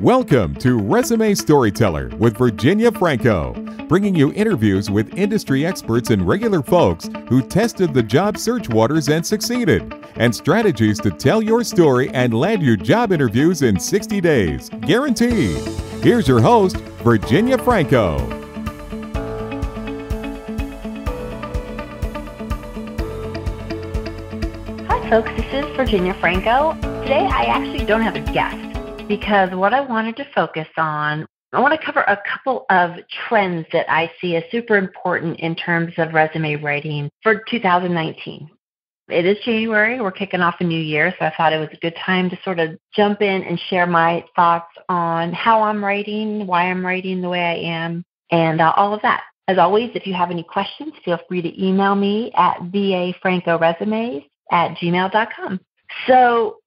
Welcome to Resume Storyteller with Virginia Franco, bringing you interviews with industry experts and regular folks who tested the job search waters and succeeded, and strategies to tell your story and land you job interviews in 60 days, guaranteed. Here's your host, Virginia Franco. Hi folks, this is Virginia Franco. Today I actually don't have a guest because what I wanted to focus on, I want to cover a couple of trends that I see as super important in terms of resume writing for 2019. It is January, we're kicking off a new year, so I thought it was a good time to sort of jump in and share my thoughts on how I'm writing, why I'm writing the way I am, and all of that. As always, if you have any questions, feel free to email me at vafrancoresumes@gmail.com. So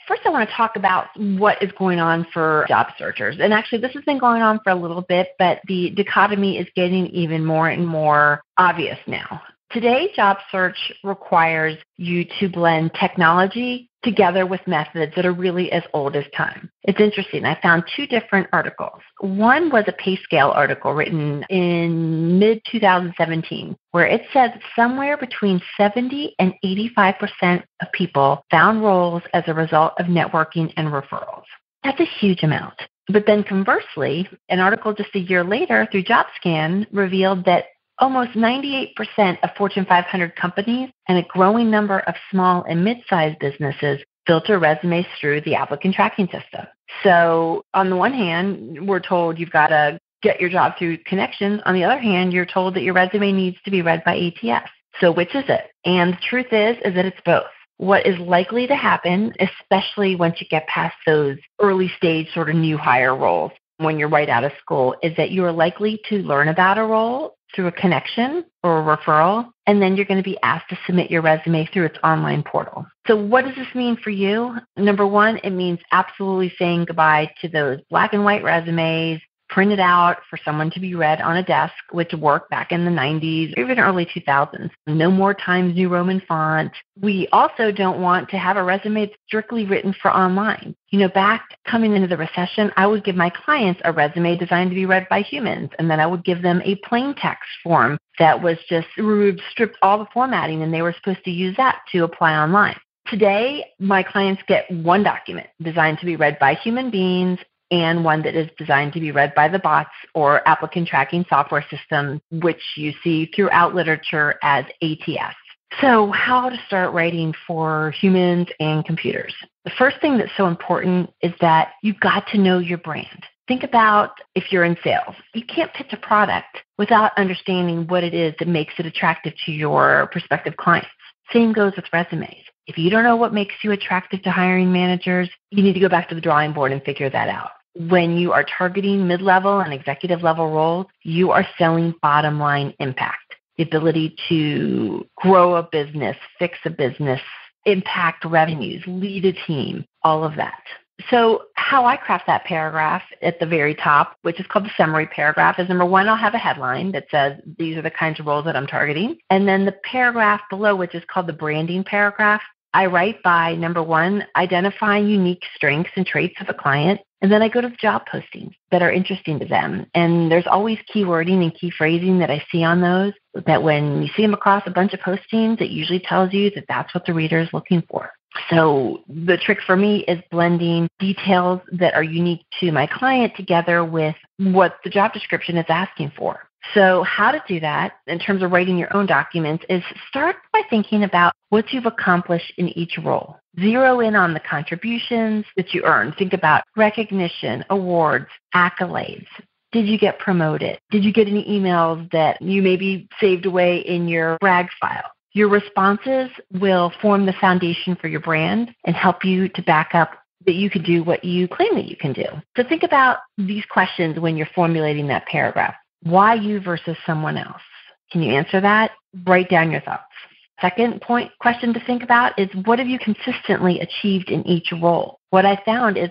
first, I want to talk about what is going on for job searchers. And actually, this has been going on for a little bit, but the dichotomy is getting even more and more obvious now. Today, job search requires you to blend technology together with methods that are really as old as time. It's interesting. I found two different articles. One was a pay scale article written in mid-2017, where it says somewhere between 70 and 85% of people found roles as a result of networking and referrals. That's a huge amount. But then conversely, an article just a year later through JobScan revealed that almost 98% of Fortune 500 companies and a growing number of small and mid-sized businesses filter resumes through the applicant tracking system. So on the one hand, we're told you've got to get your job through connections. On the other hand, you're told that your resume needs to be read by ATS. So which is it? And the truth is that it's both. What is likely to happen, especially once you get past those early stage sort of new hire roles when you're right out of school, is that you are likely to learn about a role through a connection or a referral, and then you're going to be asked to submit your resume through its online portal. So what does this mean for you? Number one, it means absolutely saying goodbye to those black and white resumes printed out for someone to be read on a desk, which worked back in the 90s, even early 2000s. No more Times New Roman font. We also don't want to have a resume that's strictly written for online. Back coming into the recession, I would give my clients a resume designed to be read by humans, and then I would give them a plain text form that was just stripped all the formatting, and they were supposed to use that to apply online. Today, my clients get one document designed to be read by human beings and one that is designed to be read by the bots or applicant tracking software system, which you see throughout literature as ATS. So how to start writing for humans and computers? The first thing that's so important is that you've got to know your brand. Think about if you're in sales. You can't pitch a product without understanding what it is that makes it attractive to your prospective clients. Same goes with resumes. If you don't know what makes you attractive to hiring managers, you need to go back to the drawing board and figure that out. When you are targeting mid-level and executive level roles, you are selling bottom line impact, the ability to grow a business, fix a business, impact revenues, lead a team, all of that. So how I craft that paragraph at the very top, which is called the summary paragraph, is number one, I'll have a headline that says these are the kinds of roles that I'm targeting. And then the paragraph below, which is called the branding paragraph, I write by, number one, identifying unique strengths and traits of a client. And then I go to the job postings that are interesting to them. And there's always keywording and key phrasing that I see on those, that when you see them across a bunch of postings, it usually tells you that that's what the reader is looking for. So the trick for me is blending details that are unique to my client together with what the job description is asking for. So how to do that in terms of writing your own documents is start by thinking about what you've accomplished in each role. Zero in on the contributions that you earned. Think about recognition, awards, accolades. Did you get promoted? Did you get any emails that you maybe saved away in your brag file? Your responses will form the foundation for your brand and help you to back up that you can do what you claim that you can do. So think about these questions when you're formulating that paragraph. Why you versus someone else? Can you answer that? Write down your thoughts. Second question to think about is what have you consistently achieved in each role? What I found is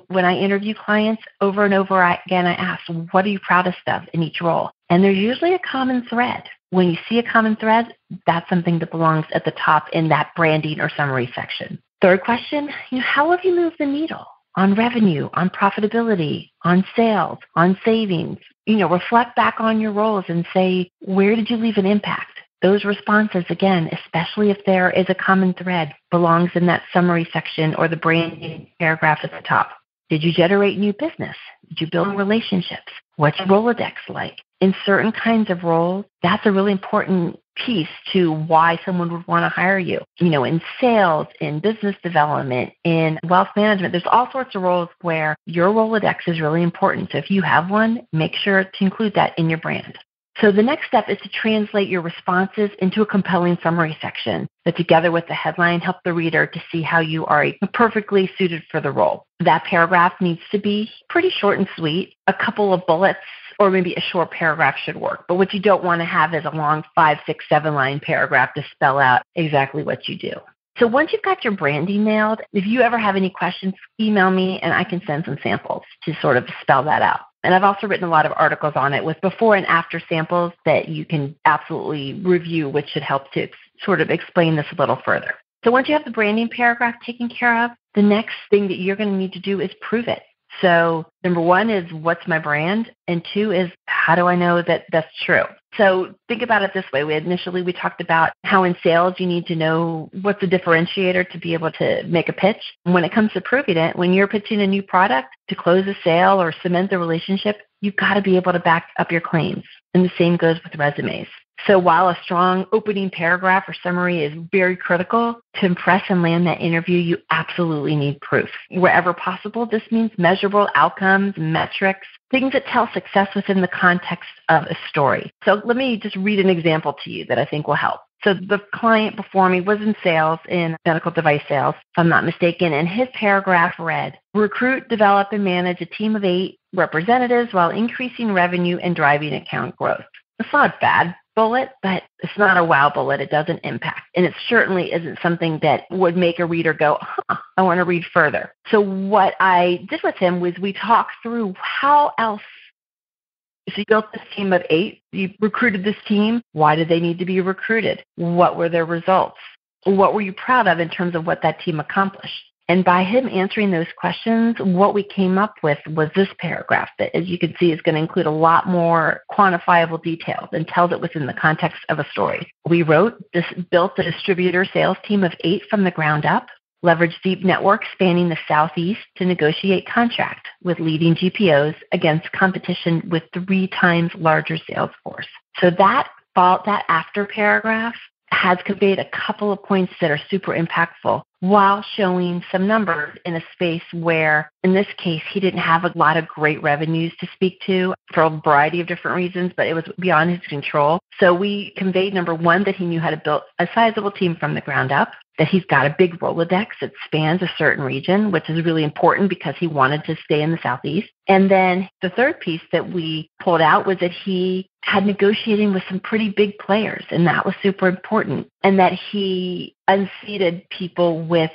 when I interview clients over and over again, I ask, what are you proudest of in each role? And there's usually a common thread. When you see a common thread, that's something that belongs at the top in that branding or summary section. Third question, how have you moved the needle on revenue, on profitability, on sales, on savings. Reflect back on your roles and say, where did you leave an impact? Those responses, again, especially if there is a common thread, belongs in that summary section or the branding paragraph at the top. Did you generate new business? Did you build relationships? What's your Rolodex like? In certain kinds of roles, that's a really important piece to why someone would want to hire you. In sales, in business development, in wealth management, there's all sorts of roles where your Rolodex is really important. So if you have one, make sure to include that in your brand. So the next step is to translate your responses into a compelling summary section that, together with the headline, help the reader to see how you are perfectly suited for the role. That paragraph needs to be pretty short and sweet. A couple of bullets or maybe a short paragraph should work. But what you don't want to have is a long 5, 6, 7-line paragraph to spell out exactly what you do. So once you've got your branding nailed, if you ever have any questions, email me and I can send some samples to sort of spell that out. And I've also written a lot of articles on it with before and after samples that you can absolutely review, which should help to sort of explain this a little further. So once you have the branding paragraph taken care of, the next thing that you're going to need to do is prove it. So number 1 is, what's my brand? And 2 is, how do I know that that's true? So think about it this way. We talked about how in sales you need to know what's a differentiator to be able to make a pitch. And when it comes to proving it, when you're pitching a new product to close a sale or cement the relationship, you've got to be able to back up your claims. And the same goes with resumes. So while a strong opening paragraph or summary is very critical to impress and land that interview, you absolutely need proof. Wherever possible, this means measurable outcomes, metrics, things that tell success within the context of a story. So let me just read an example to you that I think will help. So the client before me was in sales, in medical device sales, if I'm not mistaken, and his paragraph read, recruit, develop, and manage a team of 8 representatives while increasing revenue and driving account growth. It's not a bad bullet, but it's not a wow bullet. It doesn't impact. And it certainly isn't something that would make a reader go, I want to read further. So what I did with him was we talked through how else. So you built this team of 8. You recruited this team. Why did they need to be recruited? What were their results? What were you proud of in terms of what that team accomplished? And by him answering those questions, what we came up with was this paragraph that, as you can see, is going to include a lot more quantifiable details and tells it within the context of a story. We built a distributor sales team of 8 from the ground up, leveraged deep networks spanning the Southeast to negotiate contract with leading GPOs against competition with 3 times larger sales force. So that after paragraph has conveyed a couple of points that are super impactful while showing some numbers in a space where, in this case, he didn't have a lot of great revenues to speak to for a variety of different reasons, but it was beyond his control. So we conveyed, number 1, that he knew how to build a sizable team from the ground up, that he's got a big Rolodex that spans a certain region, which is really important because he wanted to stay in the Southeast. And then the third piece that we pulled out was that he had negotiating with some pretty big players, and that was super important, and that he unseated people with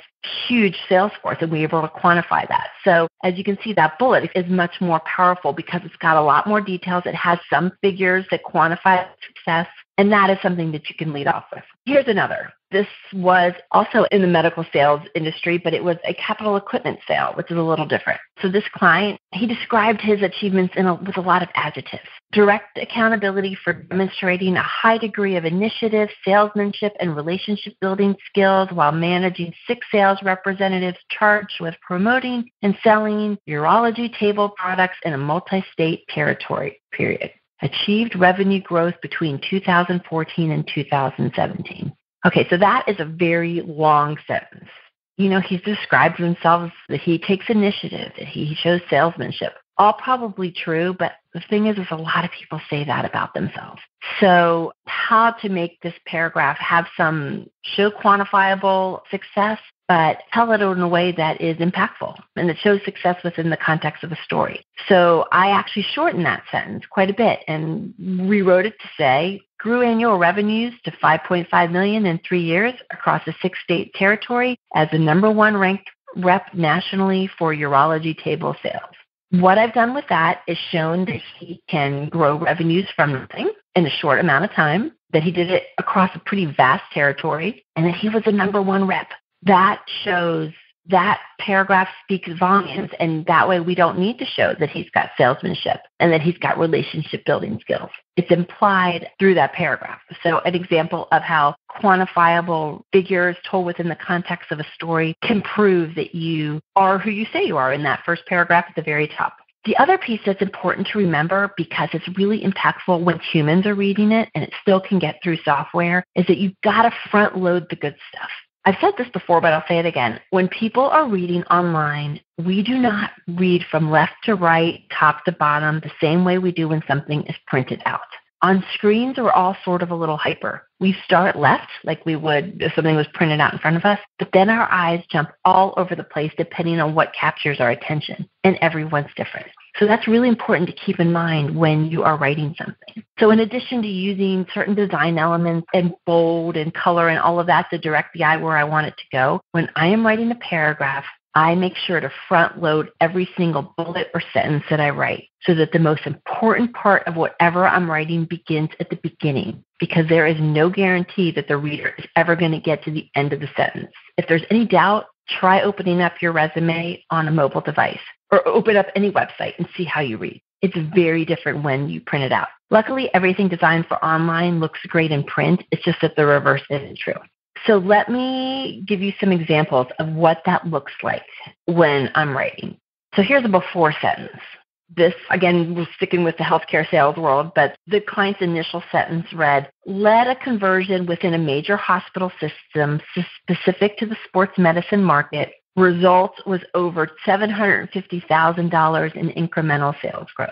huge sales force, and we were able to quantify that. So as you can see, that bullet is much more powerful because it's got a lot more details. It has some figures that quantify success, and that is something that you can lead off with. Here's another. This was also in the medical sales industry, but it was a capital equipment sale, which is a little different. So this client, he described his achievements with a lot of adjectives. Direct accountability for demonstrating a high degree of initiative, salesmanship, and relationship building skills while managing 6 sales representatives charged with promoting and selling urology table products in a multi-state territory, period. Achieved revenue growth between 2014 and 2017. Okay, so that is a very long sentence. He describes himself that he takes initiative, that he shows salesmanship. All probably true, but the thing is a lot of people say that about themselves. So how to make this paragraph show quantifiable success, but tell it in a way that is impactful and that shows success within the context of a story. So I actually shortened that sentence quite a bit and rewrote it to say, grew annual revenues to $5.5 million in 3 years across a 6-state territory as the number 1 ranked rep nationally for urology table sales. What I've done with that is shown that he can grow revenues from nothing in a short amount of time, that he did it across a pretty vast territory, and that he was the number 1 rep. That shows that paragraph speaks volumes. And that way we don't need to show that he's got salesmanship and that he's got relationship building skills. It's implied through that paragraph. So an example of how quantifiable figures told within the context of a story can prove that you are who you say you are in that first paragraph at the very top. The other piece that's important to remember, because it's really impactful when humans are reading it and it still can get through software, is that you've got to front load the good stuff. I've said this before, but I'll say it again. When people are reading online, we do not read from left to right, top to bottom, the same way we do when something is printed out. On screens, we're all sort of a little hyper. We start left, like we would if something was printed out in front of us, but then our eyes jump all over the place depending on what captures our attention, and everyone's different. So that's really important to keep in mind when you are writing something. So in addition to using certain design elements and bold and color and all of that to direct the eye where I want it to go, when I am writing a paragraph, I make sure to front load every single bullet or sentence that I write so that the most important part of whatever I'm writing begins at the beginning, because there is no guarantee that the reader is ever going to get to the end of the sentence. If there's any doubt, try opening up your resume on a mobile device or open up any website and see how you read. It's very different when you print it out. Luckily, everything designed for online looks great in print. It's just that the reverse isn't true. So let me give you some examples of what that looks like when I'm writing. So here's a before sentence. This, again, we're sticking with the healthcare sales world, but the client's initial sentence read, led a conversion within a major hospital system specific to the sports medicine market. Result was over $750,000 in incremental sales growth.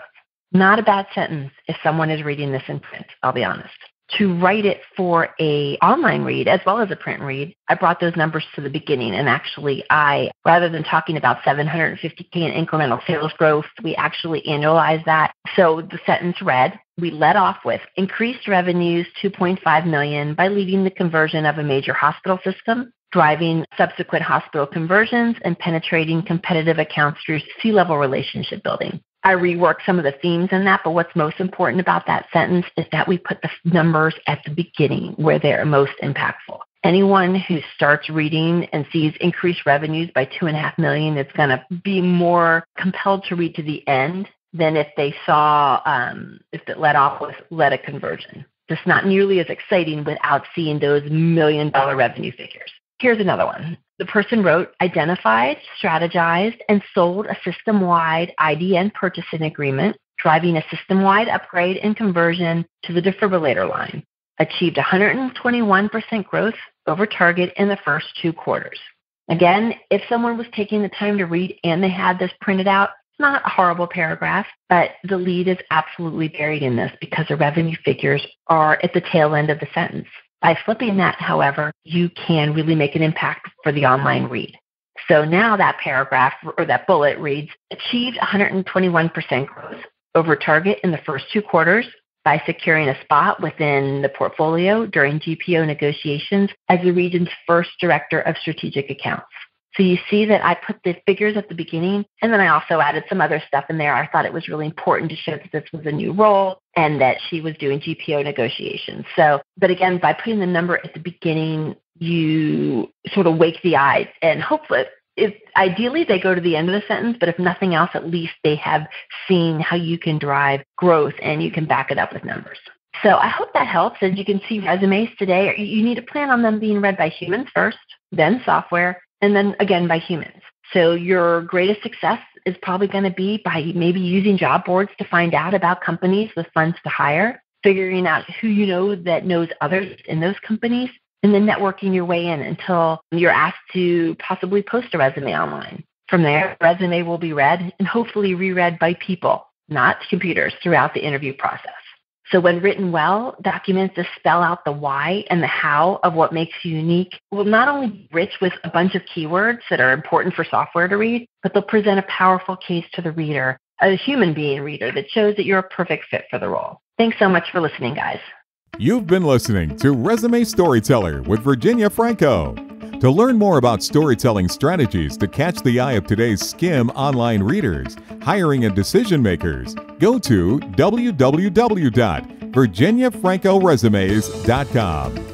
Not a bad sentence if someone is reading this in print, I'll be honest. To write it for an online read as well as a print read, I brought those numbers to the beginning. And actually, rather than talking about $750K in incremental sales growth, we actually annualized that. So the sentence read, we led off with increased revenues $2.5 million by leading the conversion of a major hospital system, driving subsequent hospital conversions, and penetrating competitive accounts through C-level relationship building. I reworked some of the themes in that, but what's most important about that sentence is that we put the numbers at the beginning where they're most impactful. Anyone who starts reading and sees increased revenues by $2.5 million is going to be more compelled to read to the end than if they saw, if it led off with led a conversion. Just not nearly as exciting without seeing those $1 million revenue figures. Here's another one. The person wrote, identified, strategized, and sold a system-wide IDN purchasing agreement, driving a system-wide upgrade and conversion to the defibrillator line. Achieved 121% growth over target in the first 2 quarters. Again, if someone was taking the time to read and they had this printed out, it's not a horrible paragraph, but the lead is absolutely buried in this because the revenue figures are at the tail end of the sentence. By flipping that, however, you can really make an impact for the online read. So now that paragraph or that bullet reads, achieved 121% growth over target in the first 2 quarters by securing a spot within the portfolio during GPO negotiations as the region's first director of strategic accounts. So you see that I put the figures at the beginning, and then I also added some other stuff in there. I thought it was really important to show that this was a new role and that she was doing GPO negotiations. So, but again, by putting the number at the beginning, you sort of wake the eyes, and hopefully, ideally they go to the end of the sentence, but if nothing else, at least they have seen how you can drive growth and you can back it up with numbers. So I hope that helps. As you can see, resumes today, you need to plan on them being read by humans first, then software, and then again by humans. So your greatest success is probably going to be by maybe using job boards to find out about companies with funds to hire, figuring out who you know that knows others in those companies, and then networking your way in until you're asked to possibly post a resume online. From there, the resume will be read and hopefully reread by people, not computers, throughout the interview process. So when written well, documents that spell out the why and the how of what makes you unique will not only be rich with a bunch of keywords that are important for software to read, but they'll present a powerful case to the reader, a human being reader, that shows that you're a perfect fit for the role. Thanks so much for listening, guys. You've been listening to Resume Storyteller with Virginia Franco. To learn more about storytelling strategies to catch the eye of today's skim online readers, hiring and decision makers, go to www.virginiafrancoresumes.com.